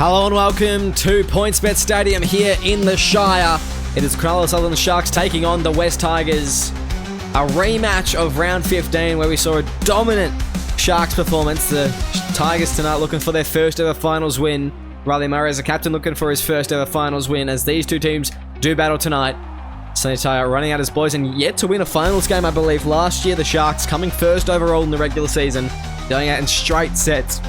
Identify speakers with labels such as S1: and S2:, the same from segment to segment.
S1: Hello and welcome to PointsBet Stadium here in the Shire. It is Cronulla Sutherland Sharks taking on the West Tigers. A rematch of round 15 where we saw a dominant Sharks performance. The Tigers tonight looking for their first ever finals win. Riley Murray as a captain looking for his first ever finals win as these two teams do battle tonight. Sonny Tyre running out his boys and yet to win a finals game, I believe. Last year, the Sharks coming first overall in the regular season, going out in straight sets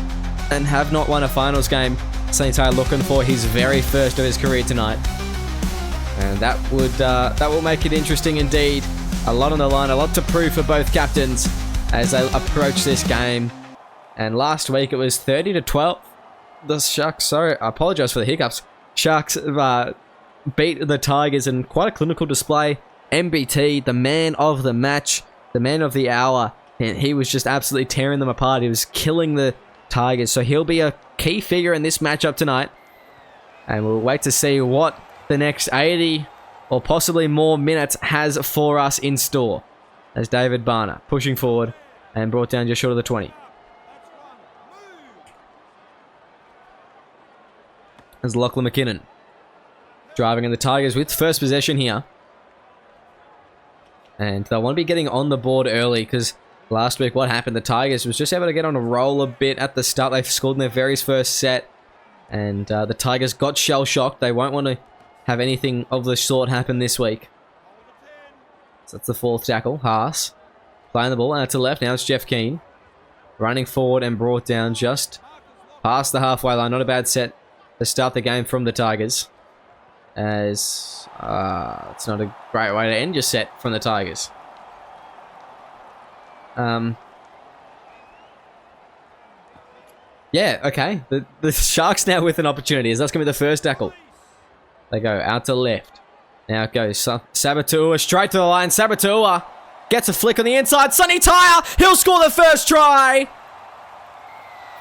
S1: and have not won a finals game. Sonny Tyre looking for his very first of his career tonight. And that will make it interesting indeed. A lot on the line, a lot to prove for both captains as they approach this game. And last week it was 30-12. The Sharks, sorry, I apologize for the hiccups. Sharks beat the Tigers in quite a clinical display. MBT, the man of the match, the man of the hour, and he was just absolutely tearing them apart. He was killing the Tigers, so he'll be a key figure in this matchup tonight. And we'll wait to see what the next 80 or possibly more minutes has for us in store. As David Barner pushing forward and brought down just short of the 20. As Lachlan McKinnon driving in the Tigers with first possession here. And they'll want to be getting on the board early because last week what happened, the Tigers was just able to get on a roll a bit at the start. They scored in their very first set. And the Tigers got shell-shocked. They won't want to have anything of the sort happen this week. So that's the fourth tackle. Haas playing the ball out to left. Now it's Jeff Keane running forward and brought down just past the halfway line. Not a bad set to start the game from the Tigers. As it's not a great way to end your set from the Tigers. Yeah, okay. The Sharks now with an opportunity. As that's going to be the first tackle. They go out to left. Now it goes Sabatua straight to the line. Sabatua gets a flick on the inside. Sonny Tyre, he'll score the first try.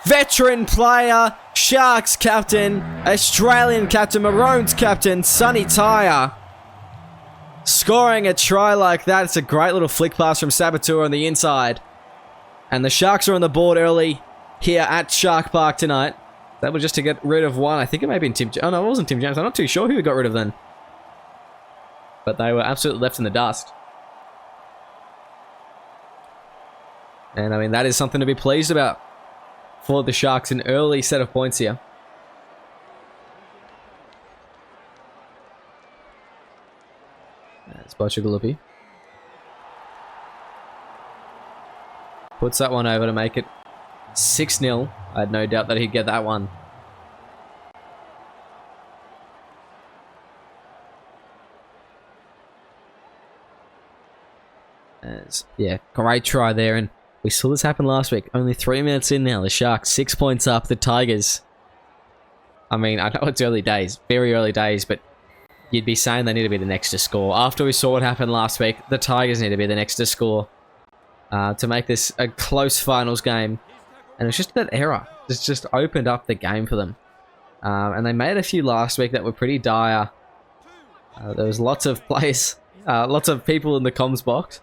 S1: Veteran player, Sharks captain, Australian captain, Maroons captain, Sonny Tyre. Scoring a try like that. It's a great little flick pass from Sabatua on the inside. And the Sharks are on the board early here at Shark Park tonight. That was just to get rid of one. I think it may have been Tim James. Oh no, it wasn't Tim James. I'm not too sure who we got rid of then. But they were absolutely left in the dust. And I mean, that is something to be pleased about for the Sharks. An early set of points here. That's Bocciagalupi. Puts that one over to make it 6-0. I had no doubt that he'd get that one. Yeah, great try there. And we saw this happen last week. Only 3 minutes in now. The Sharks 6 points up. The Tigers. I mean, I know it's early days. Very early days. But you'd be saying they need to be the next to score. After we saw what happened last week, the Tigers need to be the next to score. To make this a close finals game. And it's just that error. It's just opened up the game for them. And they made a few last week that were pretty dire. There was lots of players, lots of people in the comms box.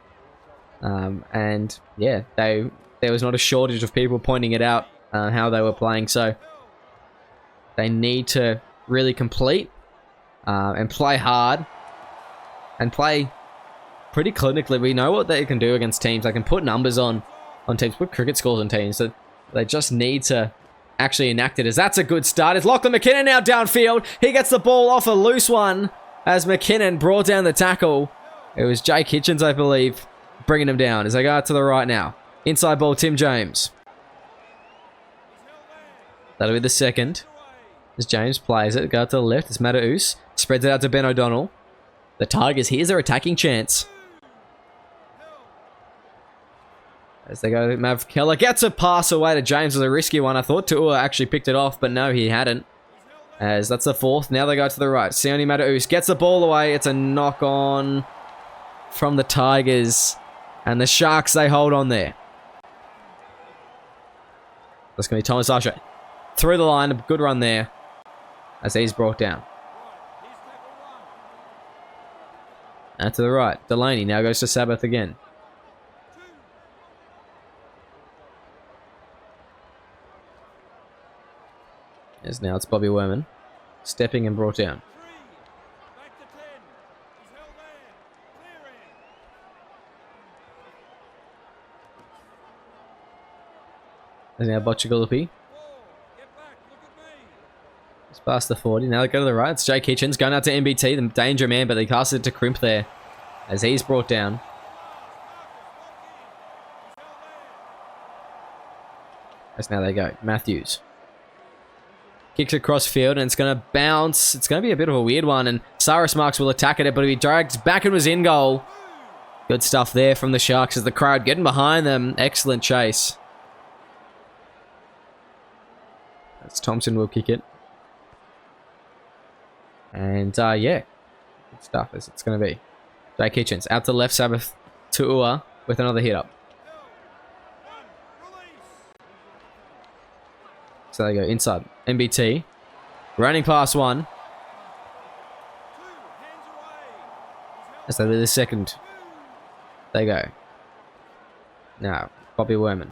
S1: And yeah, there was not a shortage of people pointing it out, how they were playing. So they need to really complete and play hard and play pretty clinically. We know what they can do against teams. They can put numbers on teams, put cricket scores on teams. So they just need to actually enact it. As that's a good start. It's Lachlan McKinnon now downfield. He gets the ball off a loose one as McKinnon brought down the tackle. It was Jake Hitchens, I believe, bringing him down as they go out to the right now. Inside ball, Tim James. That'll be the second. As James plays it, go out to the left. It's Mataus. Spreads it out to Ben O'Donnell. The Tigers, here's their attacking chance. As they go to Mav Keller. Gets a pass away to James. It was a risky one. I thought Tua actually picked it off, but no, he hadn't. As that's the fourth. Now they go to the right. Sione Mataus gets the ball away. It's a knock on from the Tigers. And the Sharks, they hold on there. That's going to be Thomas Ashe. Through the line. A good run there. As he's brought down. And to the right. Delaney now goes to Sabbath again. As now it's Bobby Werman. Stepping and brought down. As now Bocciagalupi. It's past the 40. Now they go to the right. It's Jake Hitchens going out to MBT, the danger man, but they cast it to Crimp there as he's brought down. As now they go. Matthews. Kicks across field and it's going to bounce. It's going to be a bit of a weird one and Cyrus Marks will attack at it, but he drags back and was in goal. Good stuff there from the Sharks as the crowd getting behind them. Excellent chase. That's Thompson will kick it. And yeah, good stuff as it's going to be. Jake Hitchens out to the left, Sabbath to Ua with another hit up. So they go inside. MBT. Running past one. As they do the second. They go. Now, Bobby Werman.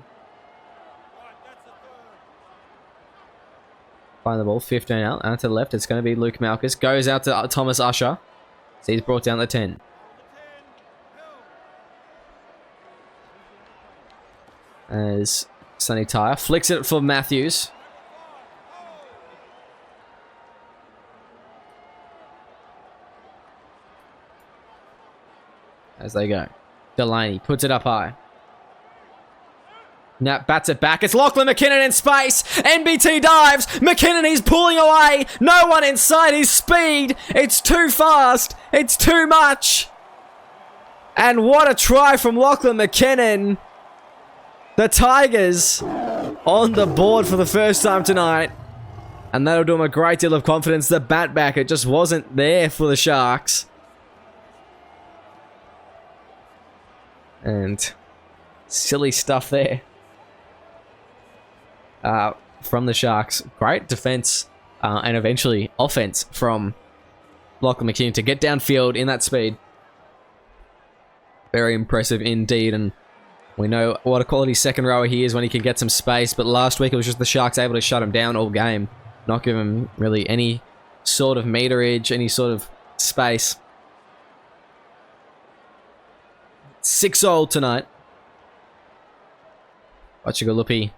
S1: Find the ball. 15 out. Out to the left. It's going to be Luke Malkus. Goes out to Thomas Usher. So he's brought down the 10. As Sonny Tyre flicks it for Matthews. As they go. Delaney puts it up high. Now bats it back. It's Lachlan McKinnon in space. NBT dives. McKinnon, he's pulling away. No one inside his speed. It's too fast. It's too much. And what a try from Lachlan McKinnon. The Tigers on the board for the first time tonight. And that'll do them a great deal of confidence. The bat back, it just wasn't there for the Sharks. And silly stuff there from the Sharks. Great defense and eventually offense from Lachlan McKinnon to get downfield in that speed. Very impressive indeed, and we know what a quality second rower he is when he can get some space, but last week it was just the Sharks able to shut him down all game, not give him really any sort of meterage, any sort of space. 6-0 tonight. Bocciagalupi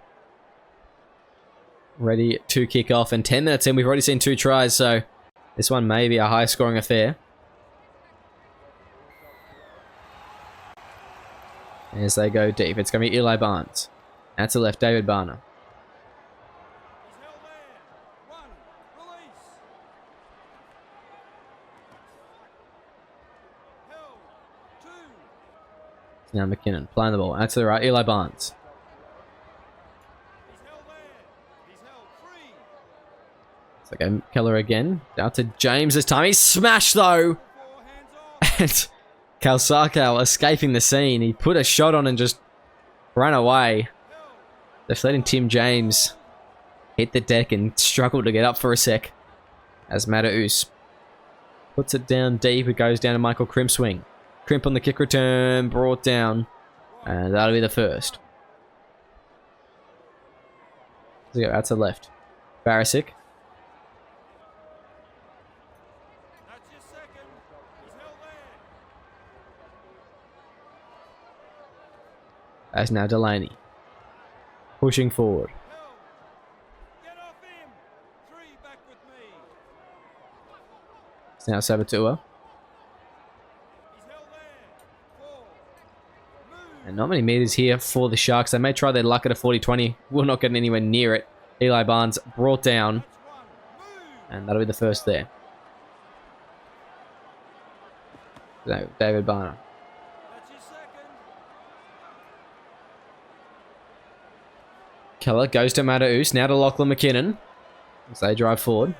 S1: ready to kick off, and 10 minutes in, we've already seen 2 tries, so this one may be a high-scoring affair. As they go deep, it's going to be Eli Barnes. Out to the left, David Barner. Now McKinnon playing the ball out to the right. Eli Barnes. So go Keller again. Out to James this time. He's smashed though. And Kalsako escaping the scene. He put a shot on and just ran away. Just letting Tim James hit the deck and struggle to get up for a sec. As Mataus puts it down deep. It goes down to Michael Crimpswing. Crimp on the kick return, brought down, and that'll be the first. Let's go out to the left. Barisic. As now Delaney. Pushing forward. It's now Sabatua. And not many meters here for the Sharks. They may try their luck at a 40-20. Will not get anywhere near it. Eli Barnes brought down. And that'll be the first there. So, David Barner. Keller goes to Mataus. Now to Lachlan McKinnon. As they drive forward.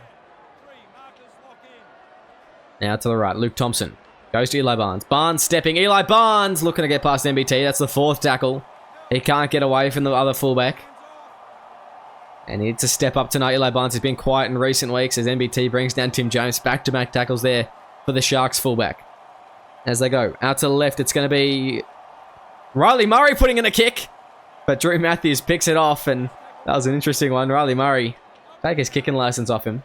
S1: Now to the right. Luke Thompson. Goes to Eli Barnes. Barnes stepping. Eli Barnes looking to get past MBT. That's the 4th tackle. He can't get away from the other fullback. And he needs to step up tonight. Eli Barnes has been quiet in recent weeks as MBT brings down Tim Jones. Back-to-back tackles there for the Sharks fullback. As they go out to the left, it's going to be Riley Murray putting in a kick. But Drew Matthews picks it off, and that was an interesting one. Riley Murray Take his kicking license off him.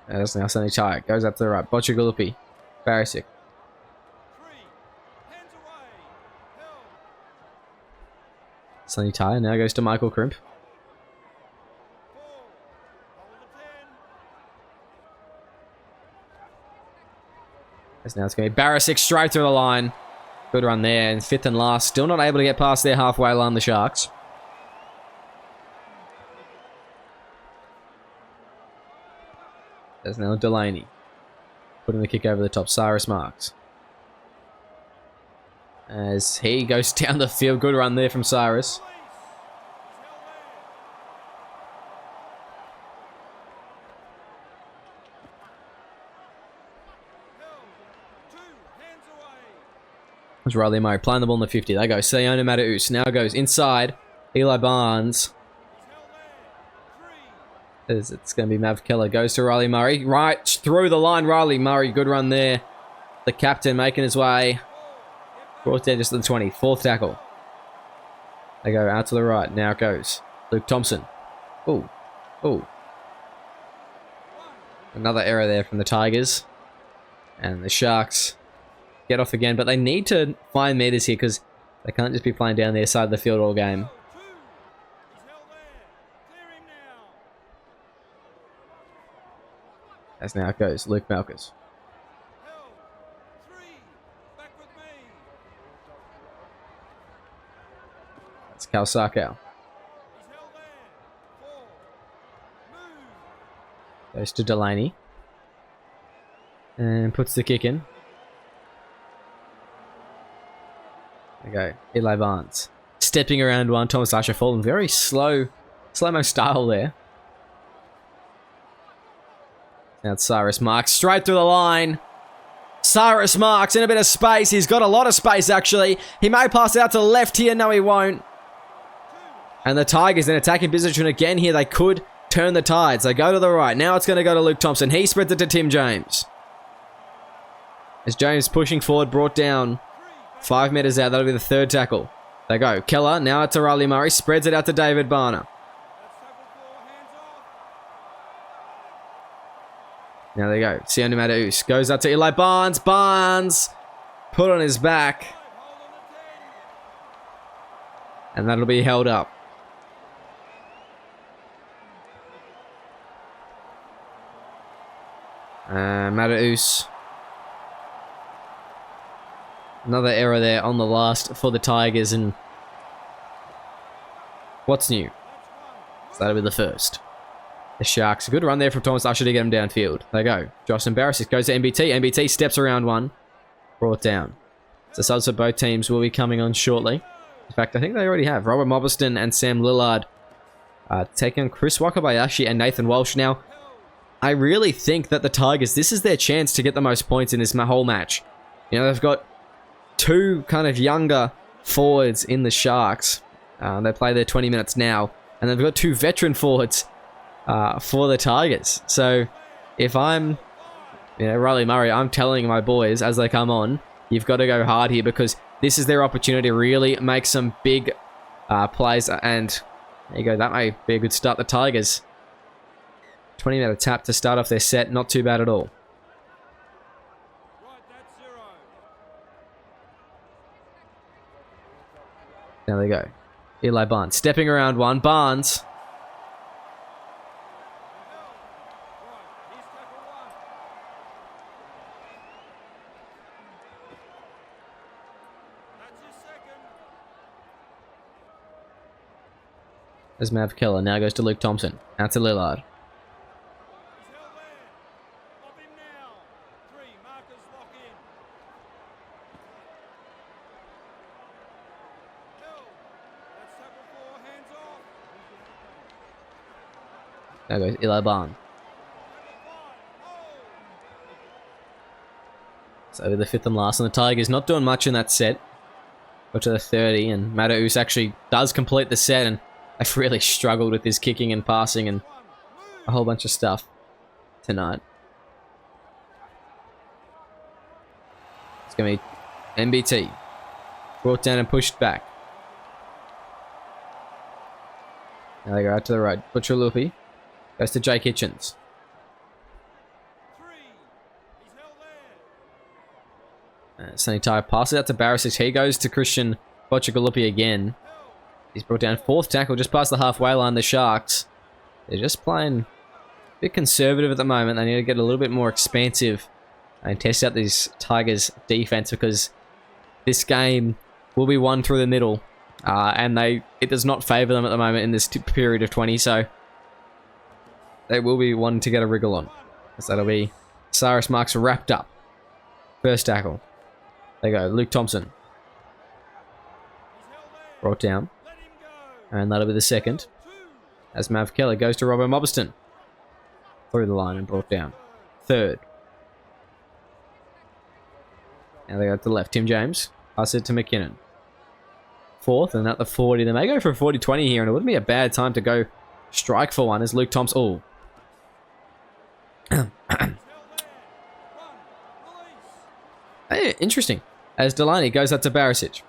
S1: That's now Sunny Chai. Goes up to the right. Bocciagulupi. Barisic. Sunny Chai now goes to Michael Crimp. As now it's going to be Barisic straight through the line. Good run there. And fifth and last. Still not able to get past their halfway line, the Sharks. There's now Delaney. Putting the kick over the top. Cyrus Marks. As he goes down the field. Good run there from Cyrus. There's Riley Murray playing the ball in the 50. They go. Sione Mataus now goes inside. Eli Barnes. It's going to be Mav Keller. Goes to Riley Murray. Right through the line. Riley Murray. Good run there. The captain making his way. Brought down just to the 20. Fourth tackle. They go out to the right. Now it goes. Luke Thompson. Oh. Oh. Another error there from the Tigers. And the Sharks get off again. But they need to find meters here because they can't just be playing down their side of the field all game. As now it goes. Luke Malkus. That's Cal Sarkow. Goes to Delaney. And puts the kick in. There we go. Eli Barnes. Stepping around one. Thomas Asher falling. Very slow-mo style there. Now it's Cyrus Marks. Straight through the line. Cyrus Marks in a bit of space. He's got a lot of space, actually. He may pass it out to the left here. No, he won't. And the Tigers in attacking position again here. They could turn the tides. They go to the right. Now it's going to go to Luke Thompson. He spreads it to Tim James. As James pushing forward, brought down 5 meters out. That'll be the third tackle. They go. Keller. Now it's to Riley Murray. Spreads it out to David Barner. Now they go. Sione Mataus goes out to Eli Barnes. Barnes put on his back. And that'll be held up. Mataus. Another error there on the last for the Tigers. And what's new? So that'll be the first. The Sharks. A good run there from Thomas Usher to get him downfield. They go. Jocelyn Barisic goes to MBT. MBT steps around one. Brought down. So subs for both teams will be coming on shortly. In fact, I think they already have. Robert Mobberston and Sam Lillard taking on Chris Wakabayashi and Nathan Walsh. Now, I really think that the Tigers, this is their chance to get the most points in this whole match. You know, they've got 2 kind of younger forwards in the Sharks. They play their 20 minutes now. And they've got 2 veteran forwards for the Tigers. So if I'm, Riley Murray, I'm telling my boys as they come on, you've got to go hard here because this is their opportunity to really make some big plays. And there you go. That may be a good start. The Tigers, 20-meter tap to start off their set. Not too bad at all. There they go. Eli Barnes stepping around one. Barnes. There's Mav Keller. Now goes to Luke Thompson. Out to Lillard. Now goes Eli Barnes. So over the 5th and last. And the Tigers not doing much in that set. Got to the 30. And Mataus actually does complete the set. And they've really struggled with his kicking and passing and a whole bunch of stuff tonight. It's going to be MBT. Brought down and pushed back. Now they go out to the right. Butcher goes to Jake Hitchens. Sunny Tyre passes out to Barisic. He goes to Christian Botchagalupi again. He's brought down 4th tackle just past the halfway line. The Sharks, they're just playing a bit conservative at the moment. They need to get a little bit more expansive and test out these Tigers defense, because this game will be won through the middle, and it does not favour them at the moment in this period of 20, so they will be one to get a wriggle on. So that'll be Cyrus Marks wrapped up. First tackle. There you go, Luke Thompson. Brought down. And that'll be the second. As Mav Keller goes to Robbo Mobberston. Through the line and brought down. Third. Now they go to the left. Tim James. Pass it to McKinnon. Fourth, and at the 40. They may go for a 40-20 here, and it wouldn't be a bad time to go strike for one as Luke Thompson. Oh. Hey, interesting. As Delaney goes out to Barisic.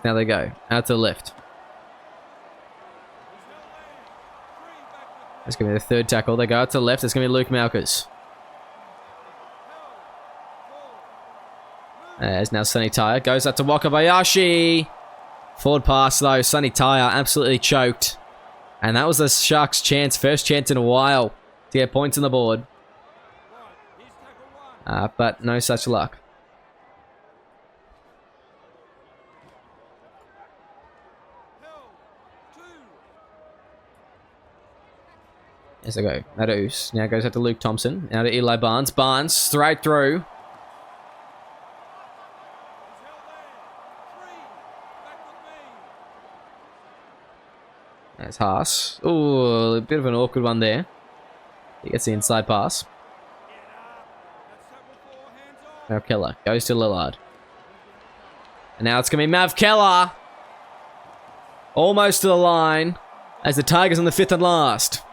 S1: Now they go out to the left. That's going to be the third tackle. They go out to the left. It's going to be Luke Malkers. As now Sunny Tyre goes out to Wakabayashi. Forward pass though. Sunny Tyre absolutely choked. And that was the Sharks' chance. First chance in a while to get points on the board. But no such luck. As they go, Matus now goes out to Luke Thompson. Now to Eli Barnes. Barnes straight through. There's Haas. Ooh, a bit of an awkward one there. He gets the inside pass. Now Keller goes to Lillard. And now it's going to be Mav Keller. Almost to the line. As the Tigers on the 5th and last.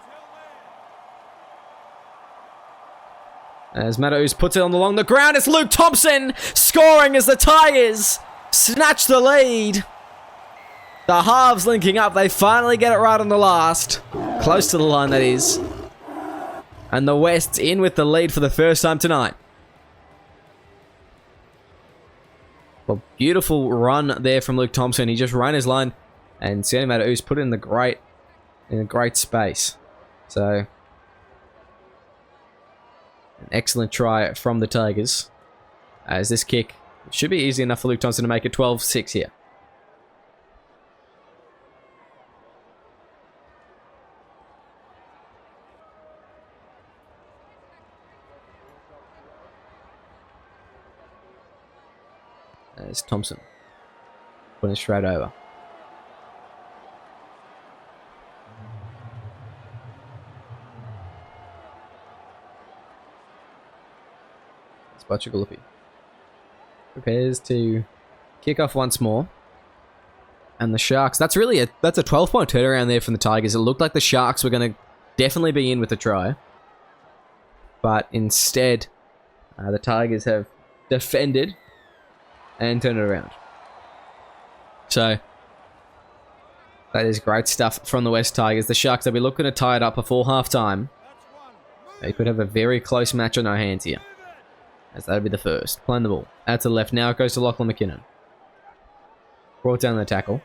S1: As Matos puts it along the ground, it's Luke Thompson scoring as the Tigers snatch the lead. The halves linking up. They finally get it right on the last. Close to the line, that is. And the West's in with the lead for the first time tonight. Well, beautiful run there from Luke Thompson. He just ran his line, and Sandy Matos put it in a great space. So, an excellent try from the Tigers. As this kick should be easy enough for Luke Thompson to make it 12-6 here. There's Thompson. Putting it straight over. It's Butchagalupi. Prepares to kick off once more. And the Sharks, that's a 12-point turnaround there from the Tigers. It looked like the Sharks were going to definitely be in with a try. But instead, the Tigers have defended and turn it around. So, that is great stuff from the West Tigers. The Sharks, they'll be looking to tie it up before half-time. They could have a very close match on our hands here. As that'll be the first. Playing the ball. Out to the left. Now it goes to Lachlan McKinnon. Brought down the tackle.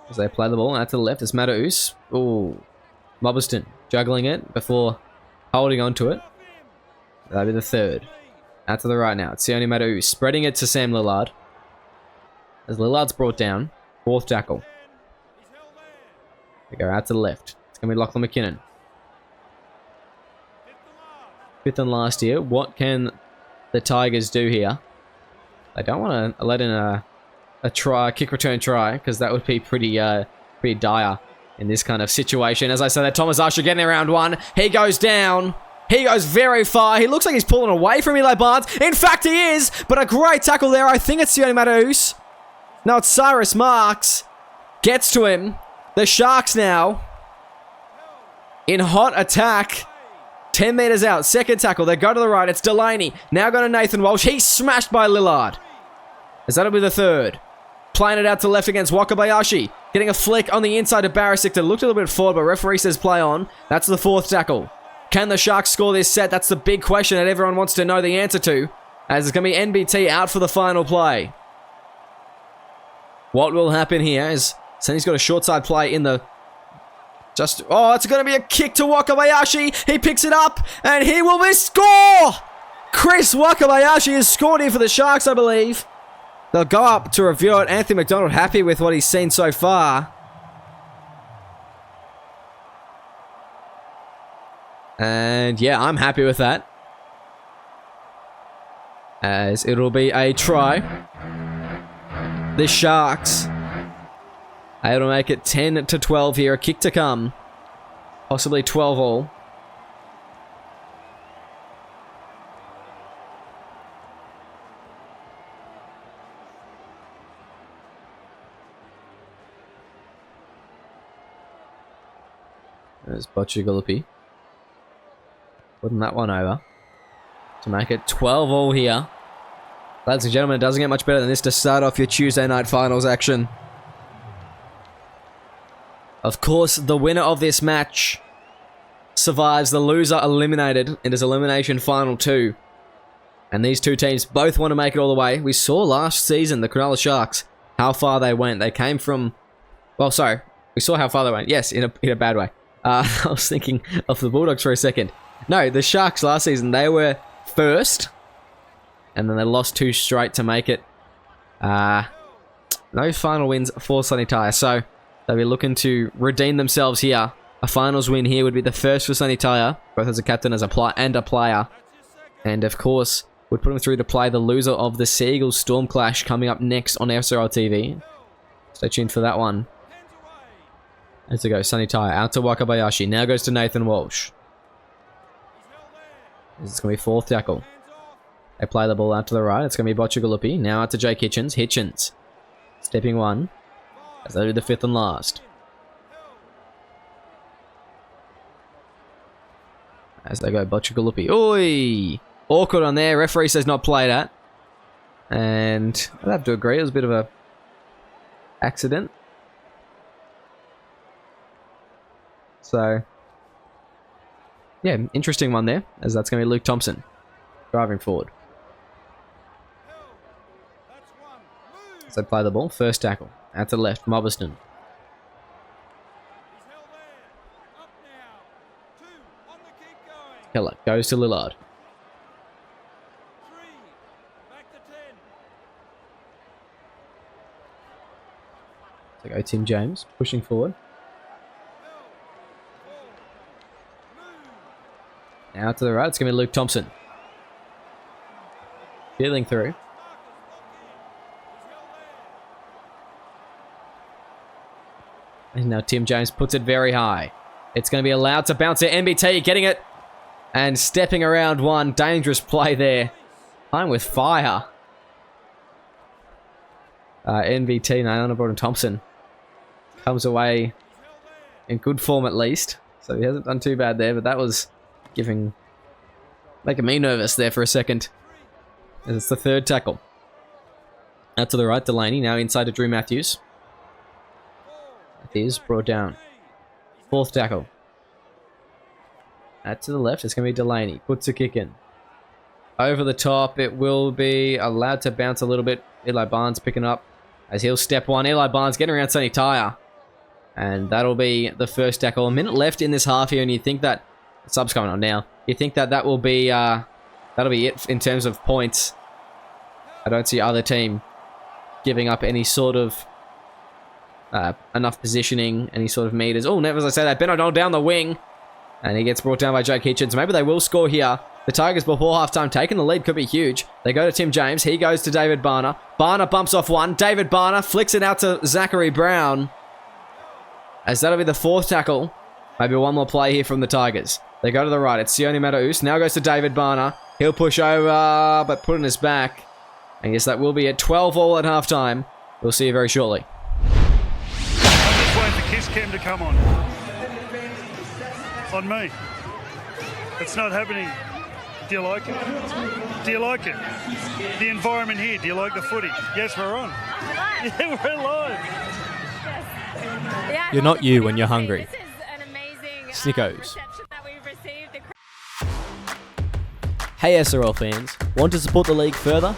S1: As they play the ball. Out to the left. It's Matus. Ooh. Mobberston juggling it before holding on to it. That'll be the third. Out to the right now. It's Sione Matus spreading it to Sam Lillard. As Lillard's brought down. 4th tackle. They go out to the left. It's going to be Lachlan McKinnon. 5th and last here. What can the Tigers do here? They don't want to let in a kick return try, because that would be pretty dire in this kind of situation. As I said, that Thomas Usher getting around one. He goes down. He goes very far. He looks like he's pulling away from Eli Barnes. In fact, he is. But a great tackle there. I think it's Sione Matus. No, it's Cyrus Marks. Gets to him. The Sharks now in hot attack 10 meters out. Second tackle. They go to the right. It's Delaney. Now going to Nathan Walsh. He's smashed by Lillard. As that'll be the third. Playing it out to left against Wakabayashi. Getting a flick on the inside of Barisic that looked a little bit forward, but referee says play on. That's the fourth tackle. Can the Sharks score this set? That's the big question that everyone wants to know the answer to. As it's going to be NBT out for the final play. What will happen here is Sunny's got a short side play in the... Oh, it's going to be a kick to Wakabayashi. He picks it up, and he will be score! Chris Wakabayashi has scored here for the Sharks, I believe. They'll go up to review it. Anthony McDonald happy with what he's seen so far. And yeah, I'm happy with that. As it'll be a try. The Sharks able to make it 10-12 here. A kick to come. Possibly 12 all. There's Bocciagulupi. Putting that one over. To make it 12 all here. Ladies and gentlemen, it doesn't get much better than this to start off your Tuesday night finals action. Of course, the winner of this match survives. The loser eliminated. It is Elimination Final 2. And these two teams both want to make it all the way. We saw last season, the Cronulla Sharks, how far they went. They came from... Well, sorry. We saw how far they went. Yes, in a bad way. I was thinking of the Bulldogs for a second. No, the Sharks last season, they were first. And then they lost 2 straight to make it. No final wins for Sunny Tyre. So they'll be looking to redeem themselves here. A finals win here would be the first for Sunny Tyre, both as a captain as a player. And of course, would put them through to play the loser of the Seagulls Storm Clash coming up next on SRL TV. Stay tuned for that one. As it goes, Sunny Tyre out to Wakabayashi. Now goes to Nathan Walsh. This is going to be fourth tackle. They play the ball out to the right. It's going to be Bocciagulupi. Now out to Jake Hitchens. Hitchens. Stepping one. As they do the fifth and last. As they go, Bocciagulupi. Oi! Awkward on there. Referee says not played at. And I'd have to agree. It was a bit of a accident. So, yeah, interesting one there. As that's going to be Luke Thompson driving forward. So play the ball. First tackle. Out to the left. Mobberston. Keller goes to Lillard. So go Tim James. Pushing forward. Now to the right. It's going to be Luke Thompson. Feeling through. And now Tim James puts it very high. It's going to be allowed to bounce at NBT, getting it. And stepping around one. Dangerous play there. Playing with fire. NBT, Naona Broughton-Thompson. Comes away in good form at least. So he hasn't done too bad there, but that was making me nervous there for a second. As it's the third tackle. Out to the right, Delaney. Now inside to Drew Matthews. Matthews brought down. Fourth tackle. Out to the left, it's going to be Delaney. Puts a kick in. Over the top, it will be allowed to bounce a little bit. Eli Barnes picking up as he'll step one. Eli Barnes getting around Sunny Tyre. And that'll be the first tackle. A minute left in this half here, and you think that... Sub's going on now. You think that will be... that'll be it in terms of points. I don't see either team giving up any sort of... enough positioning, any sort of meters. Oh, never as I say that. Ben O'Donnell down the wing. And he gets brought down by Jake Hitchens. Maybe they will score here. The Tigers before halftime taking the lead could be huge. They go to Tim James. He goes to David Barner. Barner bumps off one. David Barner flicks it out to Zachary Brown. As that'll be the fourth tackle. Maybe one more play here from the Tigers. They go to the right. It's Sione Mataus. Now goes to David Barner. He'll push over, but put in his back. I guess that will be at 12 all at halftime. We'll see you very shortly.
S2: I just wait for Kiss Cam to come on. On me. It's not happening. Do you like it? Do you like it? The environment here, do you like the footy? Yes, we're on. Yeah, we're live.
S3: Yeah,
S1: You're not you when you're hungry.
S3: This is an amazing
S1: Sickos.
S3: reception that we've received.
S1: Hey SRL fans, want to support the league further?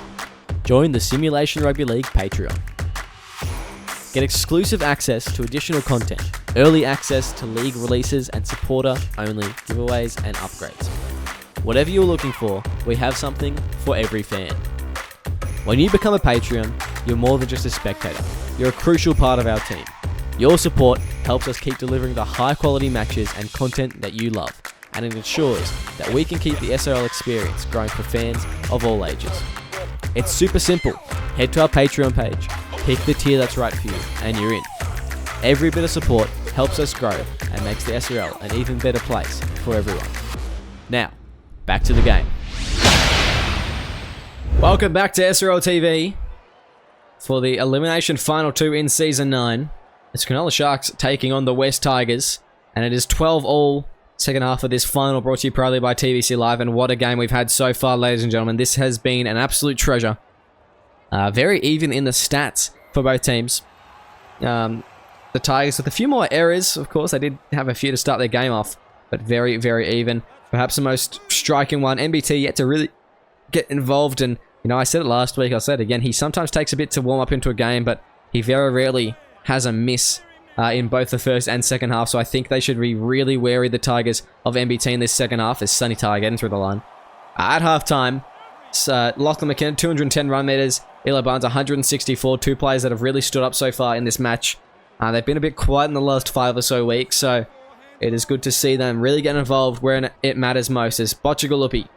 S1: Join the Simulation Rugby League Patreon. Get exclusive access to additional content, early access to league releases and supporter-only giveaways and upgrades. Whatever you're looking for, we have something for every fan. When you become a Patreon, you're more than just a spectator. You're a crucial part of our team. Your support helps us keep delivering the high-quality matches and content that you love, and it ensures that we can keep the SRL experience growing for fans of all ages. It's super simple. Head to our Patreon page, pick the tier that's right for you, and you're in. Every bit of support helps us grow and makes the SRL an even better place for everyone. Now, back to the game. Welcome back to SRL TV for the Elimination Final 2 in Season 9. It's Cronulla Sharks taking on the West Tigers, and it is 12-all. Second half of this final brought to you proudly by TVC Live, and what a game we've had so far, ladies and gentlemen. This has been an absolute treasure. Very even in the stats for both teams. The Tigers with a few more errors, of course. They did have a few to start their game off, but very, very even. Perhaps the most striking one. MBT yet to really get involved, and you know, I said it last week, I'll say it again. He sometimes takes a bit to warm up into a game, but he very rarely has a miss in both the first and second half, so I think they should be really wary, the Tigers, of MBT in this second half. As Sunny Tiger getting through the line. At halftime, Lachlan McKenna, 210 run meters. Eli Barnes, 164. Two players that have really stood up so far in this match. They've been a bit quiet in the last 5 or so weeks, so it is good to see them really get involved where it matters most, as Bocciagalupi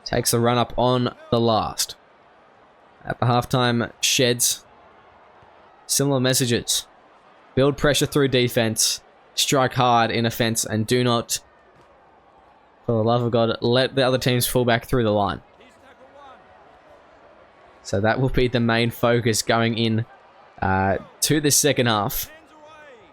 S1: takes the run up on the last. At the halftime sheds, similar messages. Build pressure through defense, strike hard in offense, and do not, for the love of God, let the other team's fullback through the line. So that will be the main focus going in to this second half.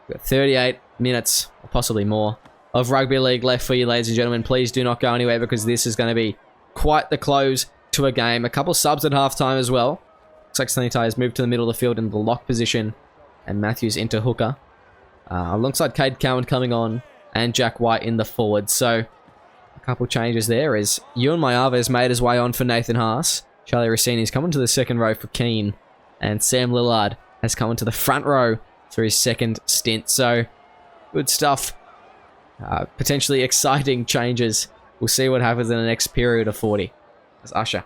S1: We've got 38 minutes, or possibly more, of rugby league left for you, ladies and gentlemen. Please do not go anywhere, because this is going to be quite the close to a game. A couple subs at halftime as well. Looks like Sunny Ty has moved to the middle of the field in the lock position, and Matthews into hooker. Alongside Cade Cowan coming on, and Jack White in the forward. So, a couple changes there as Ewan Mayava has made his way on for Nathan Haas. Charlie Rossini's coming to the second row for Keane, and Sam Lillard has come into the front row for his second stint. So, good stuff. Potentially exciting changes. We'll see what happens in the next period of 40. As Usher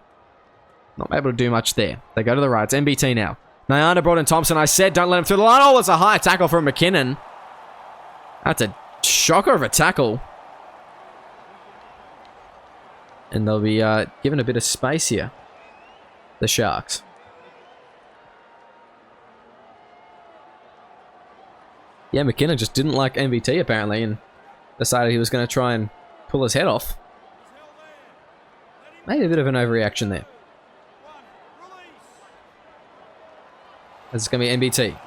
S1: not able to do much there. They go to the right. It's MBT now. Nyanda brought in Thompson. I said don't let him through the line. Oh, it's a high tackle from McKinnon. That's a shocker of a tackle. And they'll be given a bit of space here, the Sharks. Yeah, McKinnon just didn't like MBT apparently, and decided he was going to try and pull his head off. Maybe a bit of an overreaction there. This is going to be MBT.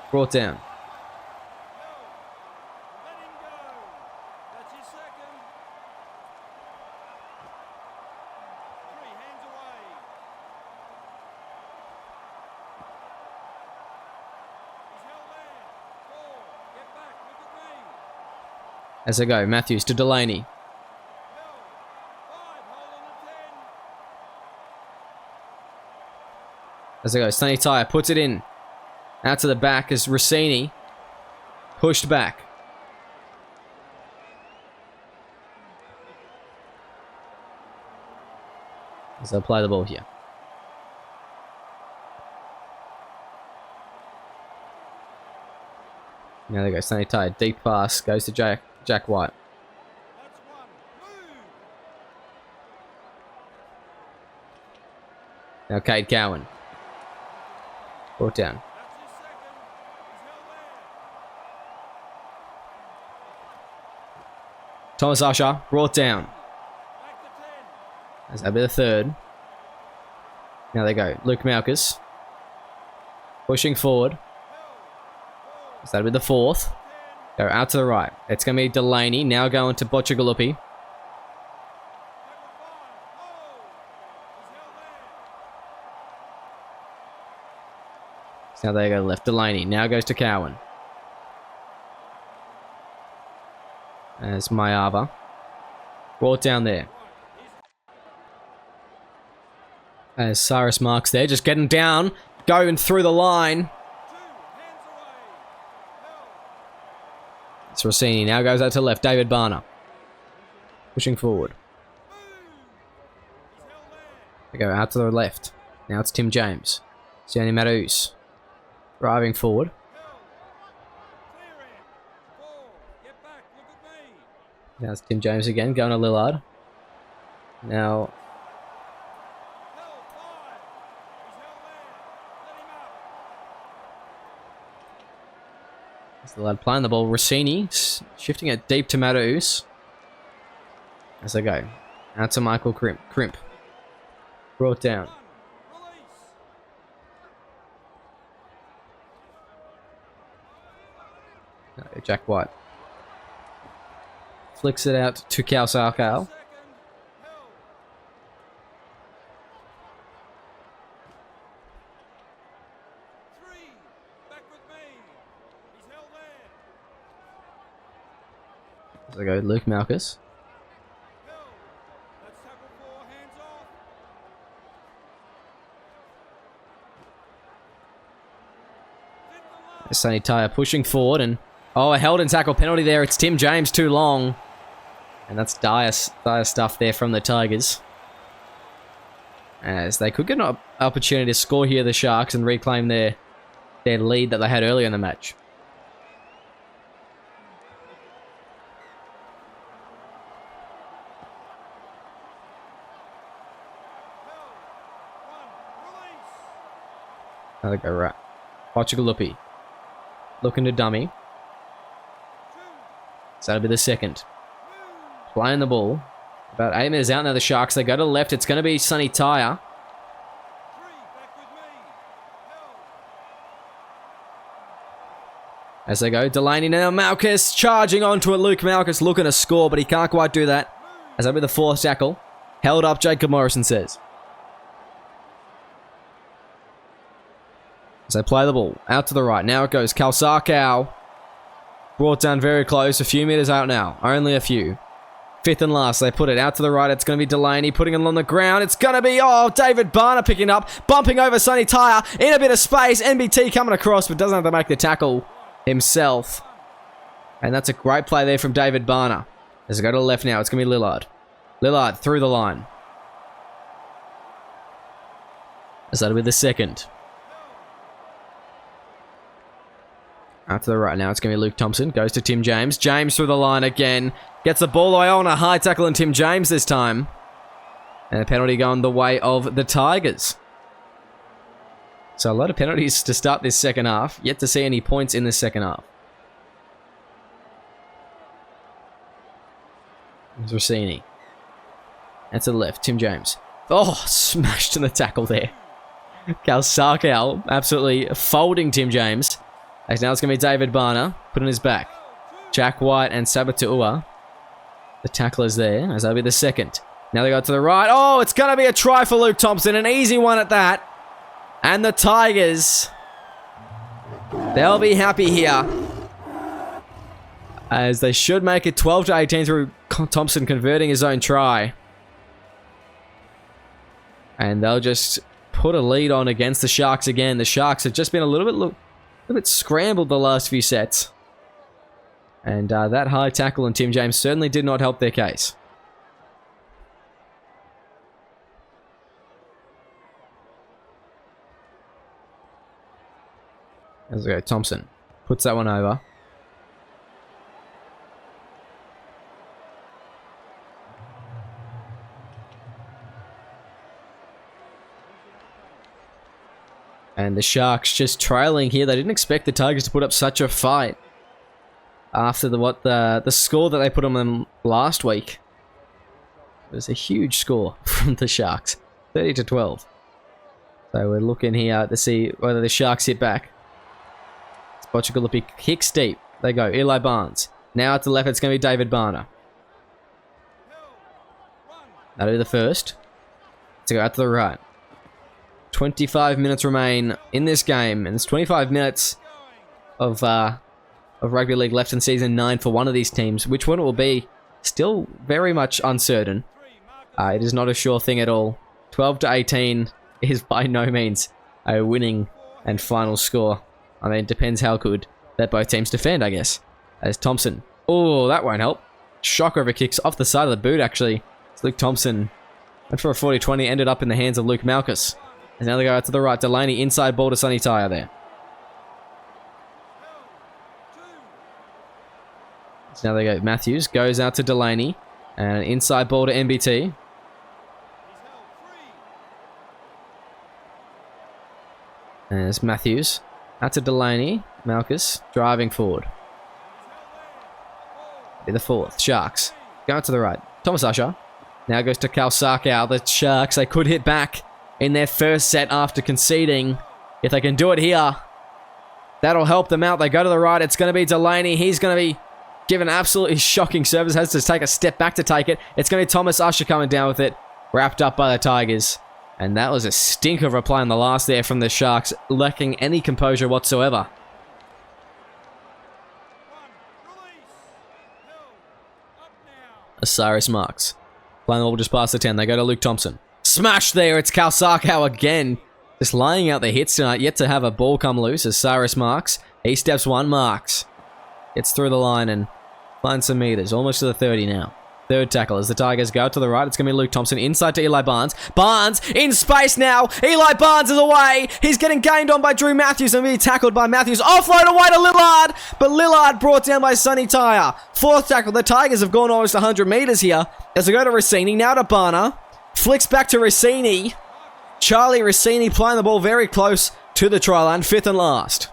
S1: Brought down. As they go, Matthews to Delaney. As they go, Sunny Tyre puts it in. Out to the back as Rossini pushed back. As they'll play the ball here. Now they go, Sunny Tyre, deep pass, goes to Jack White. Now Cade Cowan. Brought down. Thomas Usher, brought down. As that'll be the third. Now they go. Luke Malkus. Pushing forward. As that'll be the fourth. Go out to the right. It's going to be Delaney. Now going to Bocciagalupi. So now they go left. Delaney. Now goes to Cowan. As Mayava. Brought down there. As Cyrus marks there. Just getting down. Going through the line. It's Rossini. Now goes out to left. David Barner. Pushing forward. They go out to the left. Now it's Tim James. Sione Matus. Driving forward. Now it's Tim James again. Going to Lillard. Now... It's Lillard playing the ball. Rossini shifting it deep to Matus. As they go. Out to Michael Crimp. Brought down. Jack White. Flicks it out to Cal Sarkal. As they go, Luke Malchus. Sonny Tyre pushing forward and... Oh, a held and tackle penalty there. It's Tim James too long. And that's dire stuff there from the Tigers. As they could get an opportunity to score here, the Sharks, and reclaim their lead that they had earlier in the match. Now they go right. Bocciagalupi. Looking to dummy. So that'll be the second. Playing the ball. About 8 minutes out now, the Sharks. They go to the left. It's going to be Sonny Tyre. As they go, Delaney now. Malchus charging onto it. Luke Malchus looking to score, but he can't quite do that. As that'll be the fourth tackle. Held up, Jacob Morrison says. As they play the ball. Out to the right. Now it goes. Kalsarkow. Brought down very close. A few meters out now. Only a few. Fifth and last. They put it out to the right. It's going to be Delaney putting it on the ground. It's going to be, David Barner picking up. Bumping over Sonny Tyre. In a bit of space. NBT coming across, but doesn't have to make the tackle himself. And that's a great play there from David Barner. As they go to the left now. It's going to be Lillard. Lillard through the line. As that'll be the second. Out to the right now, it's going to be Luke Thompson. Goes to Tim James. James through the line again. Gets the ball away on a high tackle and Tim James this time. And a penalty going the way of the Tigers. So a lot of penalties to start this second half. Yet to see any points in the second half. There's Rossini. And to the left, Tim James. Oh, smashed in the tackle there. Kalsarkow absolutely folding Tim James. Now it's going to be David Barner, put on his back. Jack White and Sabatu'ua. The tacklers there, as that'll be the second. Now they go to the right. Oh, it's going to be a try for Luke Thompson. An easy one at that. And the Tigers, they'll be happy here. As they should make it 12-18 through Thompson converting his own try. And they'll just put a lead on against the Sharks again. The Sharks have just been a little bit scrambled the last few sets. And that high tackle on Tim James certainly did not help their case. As we go, Thompson puts that one over. And the Sharks just trailing here. They didn't expect the Tigers to put up such a fight after the score that they put on them last week. It was a huge score from the Sharks, 30-12. So we're looking here to see whether the Sharks hit back. Bocciagalupi kicks deep. they go. Eli Barnes. Now to the left, it's going to be David Barner. That'll be the first. To go out to the right. 25 minutes remain in this game, and it's 25 minutes of rugby league left in season 9 for one of these teams. Which one it will be, still very much uncertain. It is not a sure thing at all. 12 to 18 is by no means a winning and final score. I mean, it depends how good that both teams defend, I guess. As Thompson. Oh, that won't help. Shocker of a kick off the side of the boot, actually. It's Luke Thompson went for a 40-20, ended up in the hands of Luke Malchus. And now they go out to the right. Delaney, inside ball to Sonny Tyre there. So now they go. Matthews goes out to Delaney. And an inside ball to MBT. And there's Matthews. Out to Delaney. Malchus driving forward. Be the fourth. Sharks. Go out to the right. Thomas Usher. Now goes to Kalsakau. The Sharks, they could hit back in their first set after conceding. If they can do it here, that'll help them out. They go to the right. It's going to be Delaney. He's going to be given absolutely shocking service. Has to take a step back to take it. It's going to be Thomas Usher coming down with it. Wrapped up by the Tigers. And that was a stinker of a play on the last there from the Sharks, lacking any composure whatsoever. Osiris Marks. Playing the ball just past the 10. They go to Luke Thompson. Smash there. It's Kalsakau again. Just laying out the hits tonight. Yet to have a ball come loose. As Cyrus Marks. He steps one. Marks. Gets through the line and finds some meters. Almost to the 30 now. Third tackle as the Tigers go to the right. It's going to be Luke Thompson inside to Eli Barnes. Barnes in space now. Eli Barnes is away. He's getting gained on by Drew Matthews and being tackled by Matthews. Offload away to Lillard. But Lillard brought down by Sonny Tyre. Fourth tackle. The Tigers have gone almost 100 meters here. As they go to Rossini. Now to Barner. Flicks back to Rossini. Charlie Rossini playing the ball very close to the try line. Fifth and last.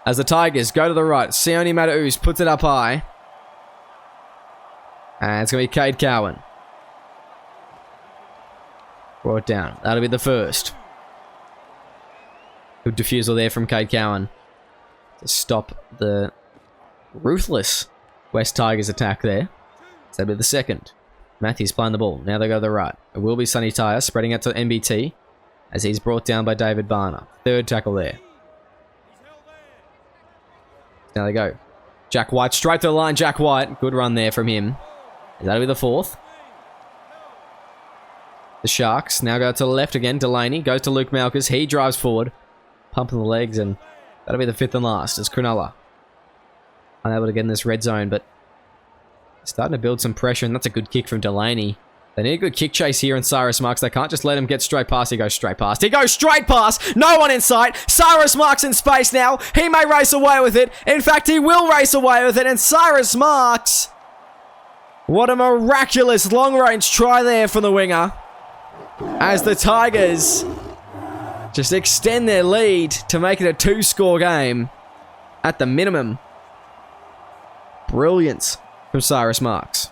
S1: As the Tigers go to the right. Sione Mataus puts it up high. And it's going to be Cade Cowan. Brought down. That'll be the first. Good defusal there from Cade Cowan to stop the ruthless West Tigers attack there. So that'll be the second. Matthews playing the ball. Now they go to the right. It will be Sonny Tyre spreading out to MBT as he's brought down by David Barner. Third tackle there. Now they go. Jack White straight to the line. Jack White. Good run there from him. That'll be the fourth. The Sharks now go to the left again. Delaney goes to Luke Malchus. He drives forward. Pumping the legs, and that'll be the fifth and last. It's Cronulla unable to get in this red zone, but starting to build some pressure, and that's a good kick from Delaney. They need a good kick chase here in Cyrus Marks. They can't just let him get straight past. He goes straight past. He goes straight past. No one in sight. Cyrus Marks in space now. He may race away with it. In fact, he will race away with it, and Cyrus Marks... What a miraculous long-range try there from the winger. As the Tigers just extend their lead to make it a 2-score game at the minimum. Brilliance from Cyrus Marks.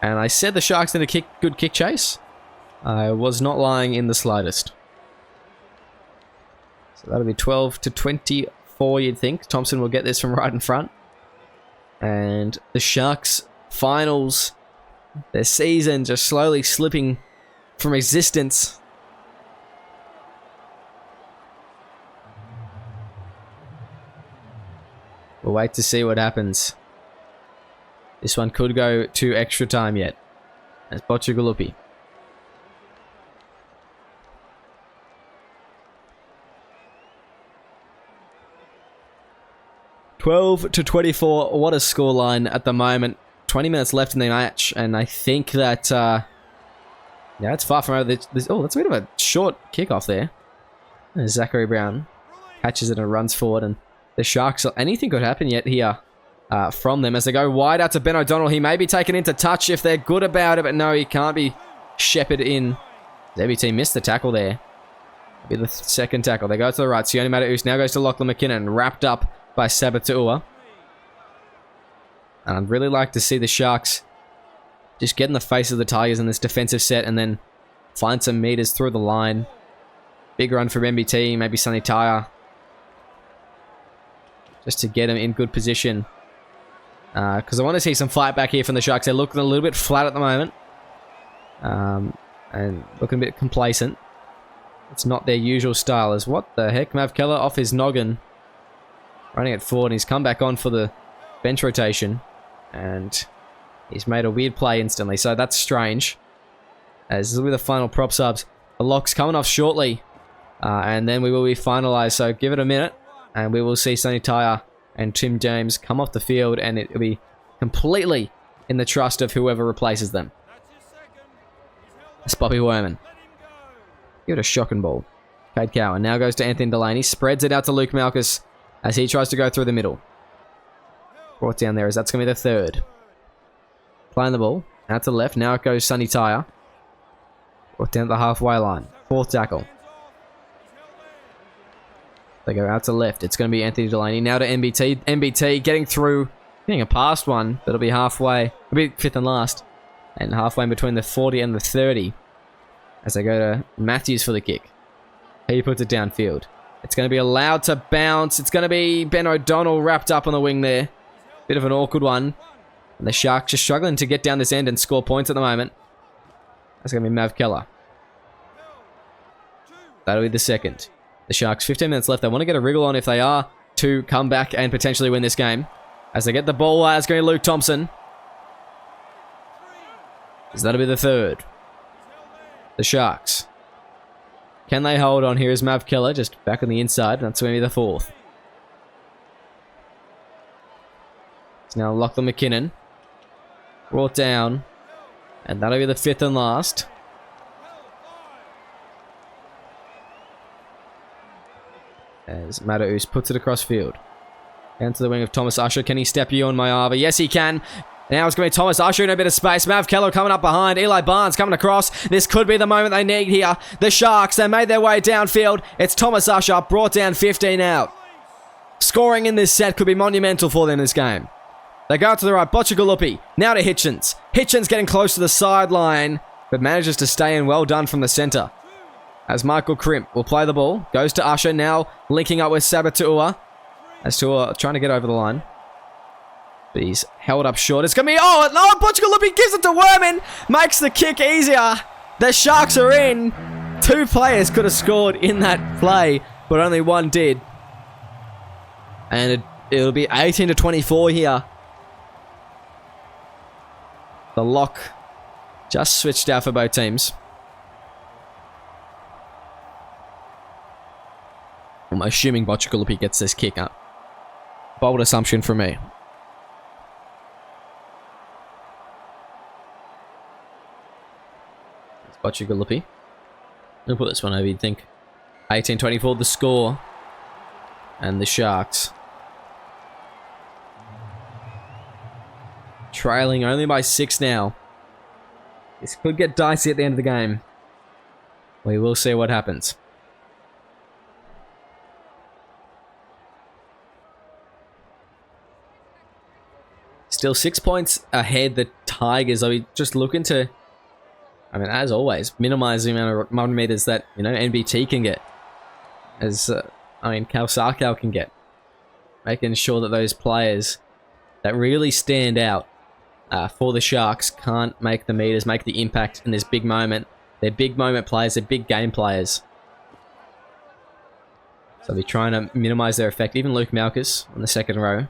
S1: And I said the Sharks did a good kick chase. I was not lying in the slightest. So that'll be 12 to 24. You'd think. Thompson will get this from right in front. And the Sharks finals, their season just slowly slipping from existence. We'll wait to see what happens. This one could go to extra time yet. That's Bocciagalupi. 12 to 24. What a scoreline at the moment. 20 minutes left in the match, and I think that yeah, it's far from over. Oh, that's a bit of a short kickoff there. And Zachary Brown catches it and runs forward, and the Sharks. Anything could happen yet here from them as they go wide out to Ben O'Donnell. He may be taken into touch if they're good about it, but no, he can't be shepherded in. The team missed the tackle there. It'll be the second tackle. They go to the right. Sione Mataus now goes to Lachlan McKinnon, wrapped up by Sabataua. And I'd really like to see the Sharks just get in the face of the Tigers in this defensive set and then find some meters through the line. Big run from MBT, maybe Sunny Tyre. Just to get him in good position. Because I want to see some fight back here from the Sharks. They're looking a little bit flat at the moment. And looking a bit complacent. It's not their usual style. As what the heck? Mav Keller off his noggin. Running it forward. And he's come back on for the bench rotation. And he's made a weird play instantly. So that's strange. As this will be the final prop subs. The lock's coming off shortly. And then we will be finalised. So give it a minute. And we will see Sonny Tyre and Tim James come off the field. And it will be completely in the trust of whoever replaces them. It's Bobby Werman. Give it a shocking ball. Cade Cowan now goes to Anthony Delaney. Spreads it out to Luke Malchus as he tries to go through the middle. Brought down there as that's going to be the third. Playing the ball. Out to the left. Now it goes Sonny Tyre. Brought down to the halfway line. Fourth tackle. They go out to the left. It's going to be Anthony Delaney. Now to MBT. MBT getting through. Getting a past one. That'll be halfway. It'll be fifth and last. And halfway in between the 40 and the 30. As they go to Matthews for the kick. He puts it downfield. It's going to be allowed to bounce. It's going to be Ben O'Donnell wrapped up on the wing there. Bit of an awkward one. And the Sharks just struggling to get down this end and score points at the moment. That's going to be Mav Keller. That'll be the second. The Sharks, 15 minutes left. They want to get a wriggle on if they are to come back and potentially win this game. As they get the ball, it's going to be Luke Thompson. As that'll be the third. The Sharks. Can they hold on? Here is Mav Keller just back on the inside. That's going to be the fourth. It's now Lachlan McKinnon. Brought down. And that'll be the fifth and last. As Mataus puts it across field. Down to the wing of Thomas Usher. Can he step you on Mayava? Yes, he can. Now it's going to be Thomas Usher in a bit of space. Mav Keller coming up behind. Eli Barnes coming across. This could be the moment they need here. The Sharks, they made their way downfield. It's Thomas Usher brought down 15 out. Scoring in this set could be monumental for them this game. They go out to the right. Bocciagalupi. Now to Hitchens. Hitchens getting close to the sideline, but manages to stay in. Well done from the centre. As Michael Crimp will play the ball. Goes to Usher. Now linking up with Sabatua. As Tua trying to get over the line. But he's held up short. It's going to be... Oh, no! Bocciagalupi gives it to Werman. Makes the kick easier. The Sharks are in. Two players could have scored in that play, but only one did. And it'll be 18 to 24 here. The lock just switched out for both teams. I'm assuming Bocciagalupi gets this kick up. Bold assumption from me. It's Bocciagalupi. I'll put this one over, you'd think. 18-24 the score. And the Sharks trailing only by 6 now. This could get dicey at the end of the game. We will see what happens. Still 6 points ahead, the Tigers. Are we just looking to, I mean, as always, minimize the amount of meters that, you know, NBT can get. As, Cal Sarkau can get. Making sure that those players that really stand out for the Sharks can't make the meters, make the impact in this big moment. They're big moment players, they're big game players. So they're trying to minimize their effect. Even Luke Malchus on the second row.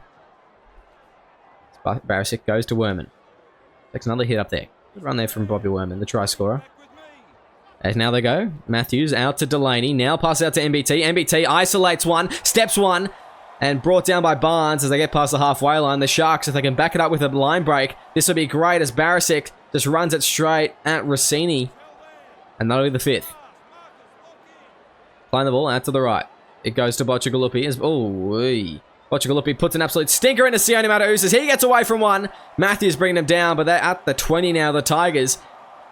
S1: Barisic goes to Werman. Takes another hit up there. Good run there from Bobby Werman, the try scorer. As now they go. Matthews out to Delaney. Now pass out to MBT. MBT isolates one. Steps one. And brought down by Barnes as they get past the halfway line. The Sharks, if they can back it up with a line break, this would be great as Barisic just runs it straight at Rossini. And that'll be the fifth. Playing the ball out to the right. It goes to Bocciagalupi. Bocciagalupi puts an absolute stinker into Sione Mataus as he gets away from one. Matthews bringing him down, but they're at the 20 now, the Tigers.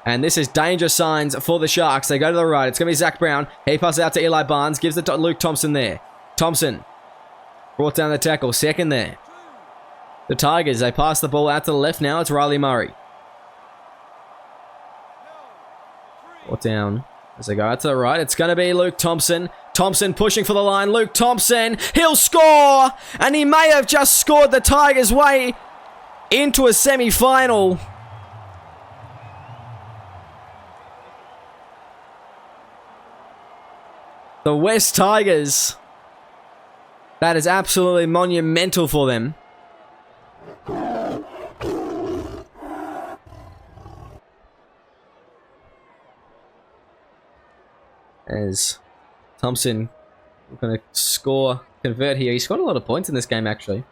S1: And this is danger signs for the Sharks. They go to the right. It's going to be Zach Brown. He passes out to Eli Barnes. Gives it to Luke Thompson there. Thompson brought down the tackle. Second there. The Tigers, they pass the ball out to the left now. It's Riley Murray. Brought down As they go out to the right, it's going to be Luke Thompson. Thompson pushing for the line. Luke Thompson, he'll score! And he may have just scored the Tigers' way into a semi-final. The West Tigers. That is absolutely monumental for them. As Thompson going to score, convert here. He scored a lot of points in this game, actually.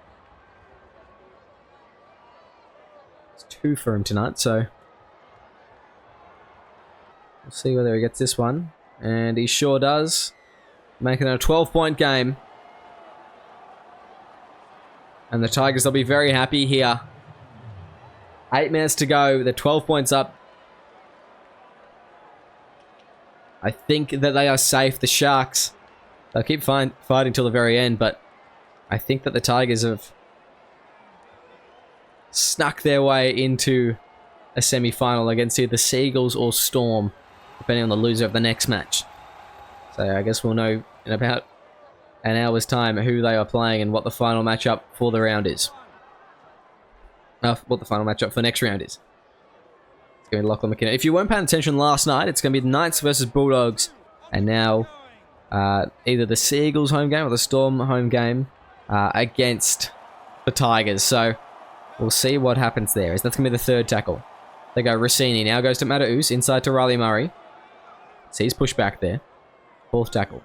S1: It's 2 for him tonight, so we'll see whether he gets this one. And he sure does. Making it a 12-point game. And the Tigers, they'll be very happy here. 8 minutes to go. They're 12 points up. I think that they are safe. The Sharks, they'll keep fighting till the very end, but I think that the Tigers have snuck their way into a semi-final against either Seagulls or Storm, depending on the loser of the next match. So I guess we'll know in about an hour's time who they are playing and what the final matchup for the round is. What the final matchup for next round is. It's going to be Lachlan McKinnon. If you weren't paying attention last night, it's going to be the Knights versus Bulldogs. And now either the Seagulls home game or the Storm home game against the Tigers. So we'll see what happens there. That's going to be the third tackle. They go Rossini. Now goes to Mataus. Inside to Riley Murray. So he's pushed back there. Fourth tackle.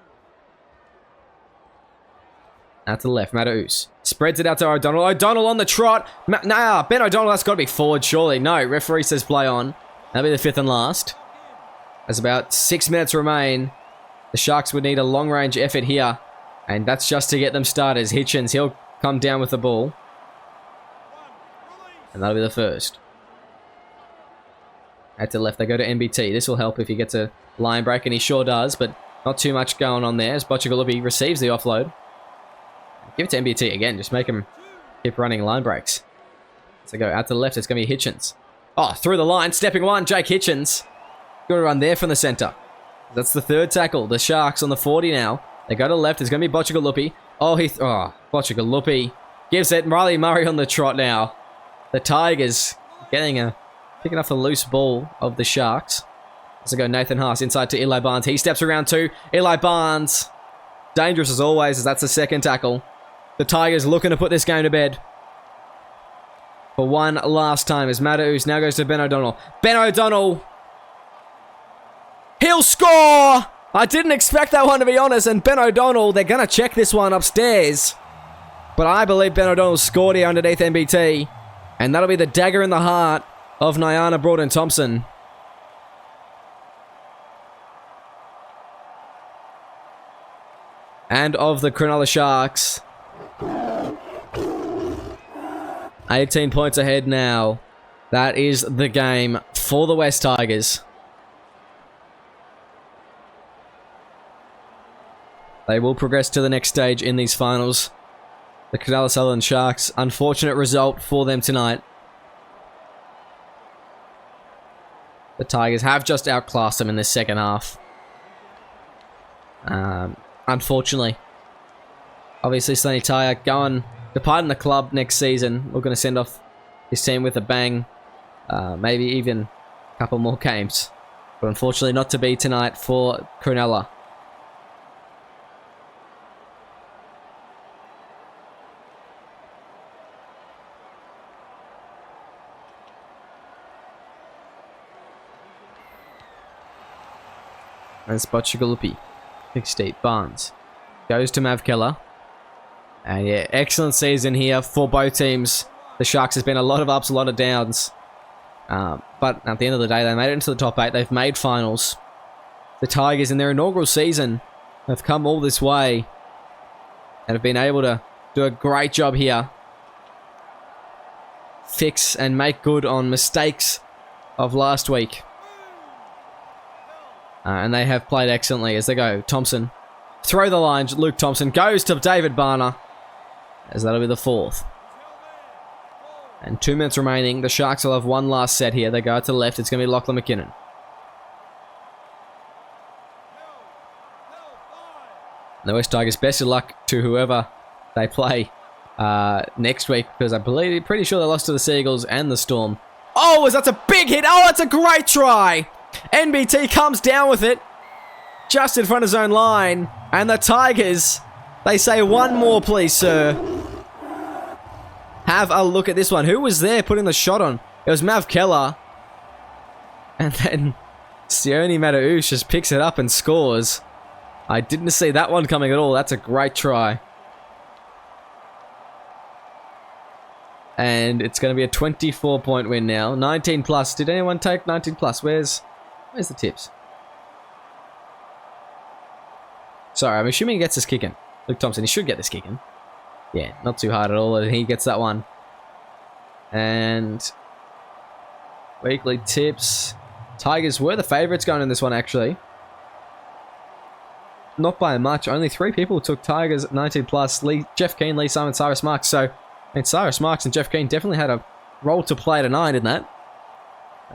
S1: Out to the left, Mataus. Spreads it out to O'Donnell. O'Donnell on the trot. Nah, Ben O'Donnell, that's got to be forward, surely. No, referee says play on. That'll be the fifth and last. As about 6 minutes remain. The Sharks would need a long-range effort here. And that's just to get them started. Hitchens, he'll come down with the ball. And that'll be the first. Out to the left, they go to MBT. This will help if he gets a line break, and he sure does, but not too much going on there as Bocciagolupi receives the offload. Give it to MBT again, just make him keep running line breaks. So go out to the left, it's going to be Hitchens. Oh, through the line, stepping one, Jake Hitchens. Got to run there from the centre. That's the third tackle. The Sharks on the 40 now. They go to the left, it's going to be Bocciagolupi. Bocciagolupi gives it. Riley Murray on the trot now. The Tigers picking off a loose ball of the Sharks. So go Nathan Haas inside to Eli Barnes. He steps around too. Eli Barnes. Dangerous as always, as that's the second tackle. The Tigers looking to put this game to bed. For one last time as Mataus now goes to Ben O'Donnell. Ben O'Donnell. He'll score! I didn't expect that one, to be honest. And Ben O'Donnell, they're going to check this one upstairs. But I believe Ben O'Donnell scored here underneath MBT. And that'll be the dagger in the heart of Nyana Broughton-Thompson. And of the Cronulla Sharks. 18 points ahead now. That is the game for the West Tigers. They will progress to the next stage in these finals. The Cronulla Sutherland Sharks, unfortunate result for them tonight. The Tigers have just outclassed them in this second half. Unfortunately. Obviously, Sonny Taya departing the club next season. We're going to send off his team with a bang. Maybe even a couple more games. But unfortunately, not to be tonight for Cronulla. That's Bocciagolupi. Kicks deep. Barnes goes to Mav Keller. And yeah, excellent season here for both teams. The Sharks has been a lot of ups, a lot of downs. But at the end of the day, they made it into the top 8. They've made finals. The Tigers, in their inaugural season, have come all this way and have been able to do a great job here. Fix and make good on mistakes of last week. And they have played excellently as they go. Thompson. Throw the line. Luke Thompson goes to David Barner. As that'll be the fourth. And 2 minutes remaining. The Sharks will have one last set here. They go to the left. It's going to be Lachlan McKinnon. The West Tigers, best of luck to whoever they play next week, because pretty sure they lost to the Seagulls and the Storm. Oh, that's a big hit. Oh, that's a great try. NBT comes down with it just in front of his own line. And the Tigers, they say, one more, please, sir. Have a look at this one. Who was there putting the shot on? It was Mav Keller. And then Sione Mataouche just picks it up and scores. I didn't see that one coming at all. That's a great try. And it's going to be a 24-point win now. 19 plus. Did anyone take 19 plus? Where's the tips? Sorry, I'm assuming he gets this kicking. Luke Thompson, he should get this kicking. Yeah, not too hard at all. And he gets that one. And weekly tips. Tigers were the favourites going in this one, actually. Not by much. Only 3 people took Tigers 19 plus. Jeff Keane, Lee Simon, Cyrus Marks. So, Cyrus Marks and Jeff Keane definitely had a role to play tonight in that.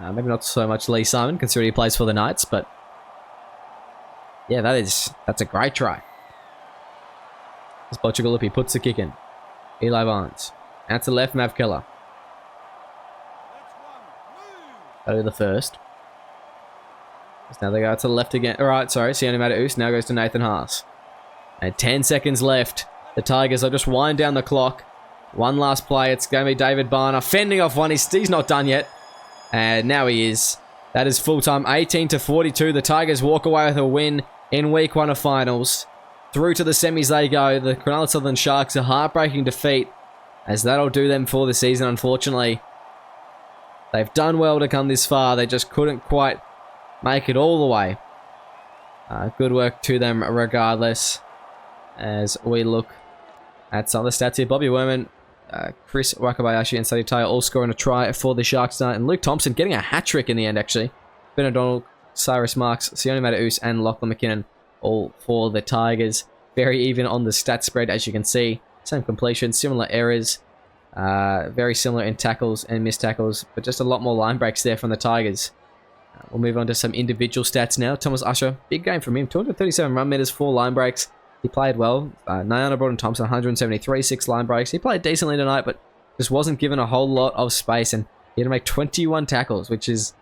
S1: Maybe not so much Lee Simon, considering he plays for the Knights, but yeah, that's a great try. As Bocciagulupi puts the kick in. Eli Barnes. Out to the left, Mav Keller. That'll be the first. Now they go to the left again. Alright, sorry. Sione Mataouche now goes to Nathan Haas. And 10 seconds left. The Tigers will just wind down the clock. One last play. It's going to be David Barner fending off one. He's not done yet. And now he is. That is full time. 18-42. The Tigers walk away with a win in week 1 of finals. Through to the semis they go. The Cronulla Sutherland Sharks, a heartbreaking defeat, as that'll do them for the season, unfortunately. They've done well to come this far. They just couldn't quite make it all the way. Good work to them regardless. As we look at some of the stats here. Bobby Werman, Chris Wakabayashi and Sadie Tayo all scoring a try for the Sharks tonight. And Luke Thompson getting a hat-trick in the end, actually. Ben O'Donnell, Cyrus Marks, Sione Mataouche and Lachlan McKinnon all for the Tigers. Very even on the stat spread, as you can see. Same completion, similar errors. Very similar in tackles and missed tackles, but just a lot more line breaks there from the Tigers. We'll move on to some individual stats now. Thomas Usher, big game from him. 237 run meters, 4 line breaks. He played well. Nyana Broughton-Thompson, 173, 6 line breaks. He played decently tonight, but just wasn't given a whole lot of space, and he had to make 21 tackles, which is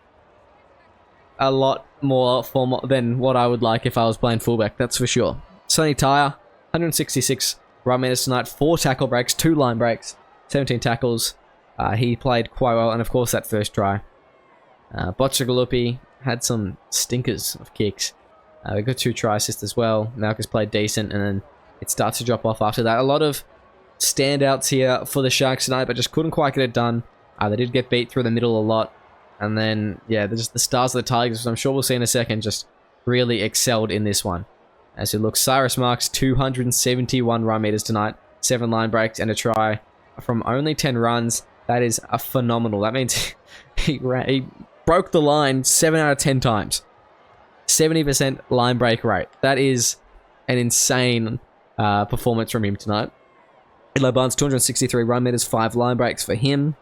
S1: a lot more than what I would like if I was playing fullback, that's for sure. Sonny Tyre, 166 run meters tonight, 4 tackle breaks, 2 line breaks, 17 tackles. He played quite well, and of course that first try. Bocciagulupi had some stinkers of kicks. We got 2 try assists as well. Malchus played decent, and then it starts to drop off after that. A lot of standouts here for the Sharks tonight, but just couldn't quite get it done. They did get beat through the middle a lot. And then, yeah, just the stars of the Tigers, which I'm sure we'll see in a second, just really excelled in this one. As it looks, Cyrus Marks, 271 run meters tonight, 7 line breaks, and a try from only 10 runs. That is a phenomenal. That means he broke the line 7 out of 10 times. 70% line break rate. That is an insane performance from him tonight. Eli Barnes, 263 run meters, 5 line breaks for him.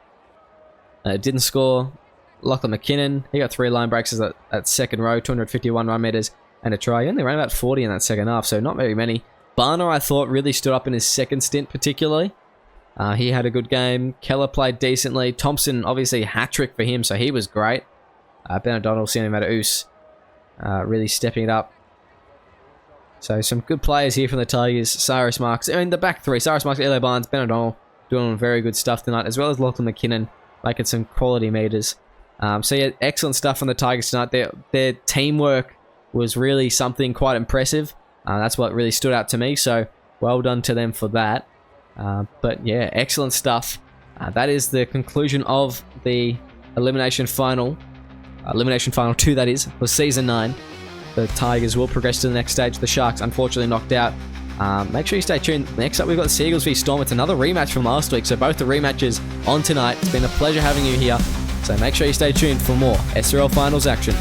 S1: Didn't score. Lachlan McKinnon, he got 3 line breaks at second row, 251 run meters and a try. He only ran about 40 in that second half, so not very many. Barner, I thought, really stood up in his second stint particularly. He had a good game. Keller played decently. Thompson, obviously, hat-trick for him, so he was great. Ben O'Donnell, Sione Mataouche, really stepping it up. So some good players here from the Tigers. Cyrus Marks, I mean, the back 3. Cyrus Marks, Eli Barnes, Ben O'Donnell, doing very good stuff tonight, as well as Lachlan McKinnon, making some quality meters. So yeah, excellent stuff from the Tigers tonight. Their teamwork was really something quite impressive. That's what really stood out to me, so well done to them for that. But yeah, excellent stuff. That is the conclusion of the Elimination Final. Elimination Final 2, that is, for Season 9. The Tigers will progress to the next stage. The Sharks, unfortunately, knocked out. Make sure you stay tuned. Next up, we've got the Seagulls v Storm. It's another rematch from last week, so both the rematches on tonight. It's been a pleasure having you here. So make sure you stay tuned for more SRL Finals action.